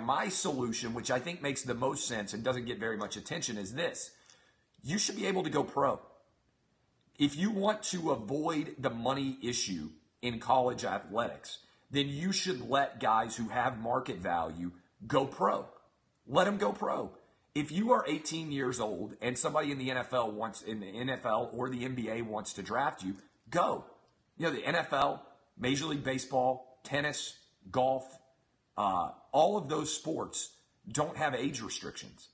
my solution, which I think makes the most sense and doesn't get very much attention, is this. You should be able to go pro. If you want to avoid the money issue in college athletics, then you should let guys who have market value go pro. Let them go pro. If you are 18 years old and somebody in the NFL or the NBA wants to draft you, go. You know, the NFL, Major League Baseball, tennis, golf, all of those sports don't have age restrictions.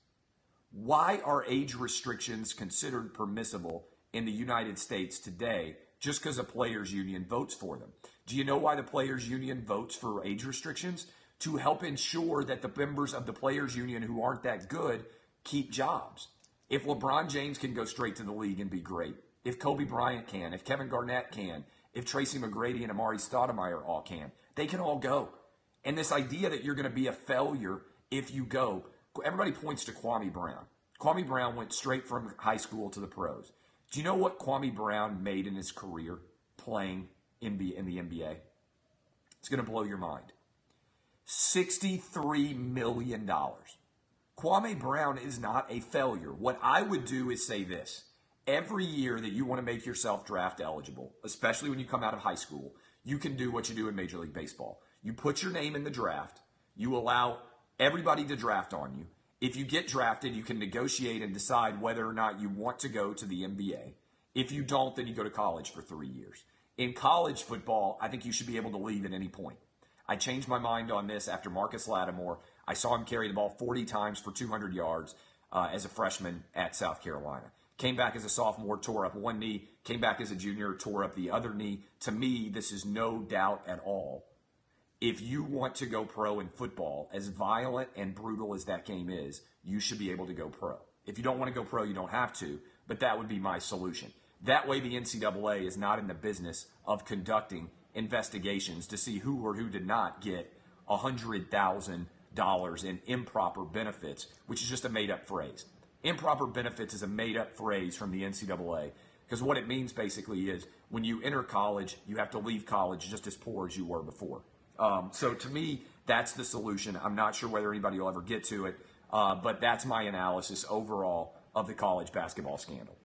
Why are age restrictions considered permissible in the United States today just because a players' union votes for them? Do you know why the players' union votes for age restrictions? To help ensure that the members of the players' union who aren't that good keep jobs. If LeBron James can go straight to the league and be great, if Kobe Bryant can, if Kevin Garnett can, if Tracy McGrady and Amari Stoudemire all can, they can all go. And this idea that you're going to be a failure if you go, everybody points to Kwame Brown. Kwame Brown went straight from high school to the pros. Do you know what Kwame Brown made in his career playing in the NBA? It's going to blow your mind. $63 million. Kwame Brown is not a failure. What I would do is say this. Every year that you want to make yourself draft eligible, especially when you come out of high school, you can do what you do in Major League Baseball. You put your name in the draft. You allow everybody to draft on you. If you get drafted, you can negotiate and decide whether or not you want to go to the NBA. If you don't, then you go to college for 3 years. In college football, I think you should be able to leave at any point. I changed my mind on this after Marcus Lattimore. I saw him carry the ball 40 times for 200 yards as a freshman at South Carolina. Came back as a sophomore, tore up one knee. Came back as a junior, tore up the other knee. To me, this is no doubt at all. If you want to go pro in football, as violent and brutal as that game is, you should be able to go pro. If you don't want to go pro, you don't have to, but that would be my solution. That way the NCAA is not in the business of conducting investigations to see who or who did not get $100,000 in improper benefits, which is just a made-up phrase. Improper benefits is a made-up phrase from the NCAA because what it means basically is when you enter college, you have to leave college just as poor as you were before. So to me, that's the solution. I'm not sure whether anybody will ever get to it, but that's my analysis overall of the college basketball scandal.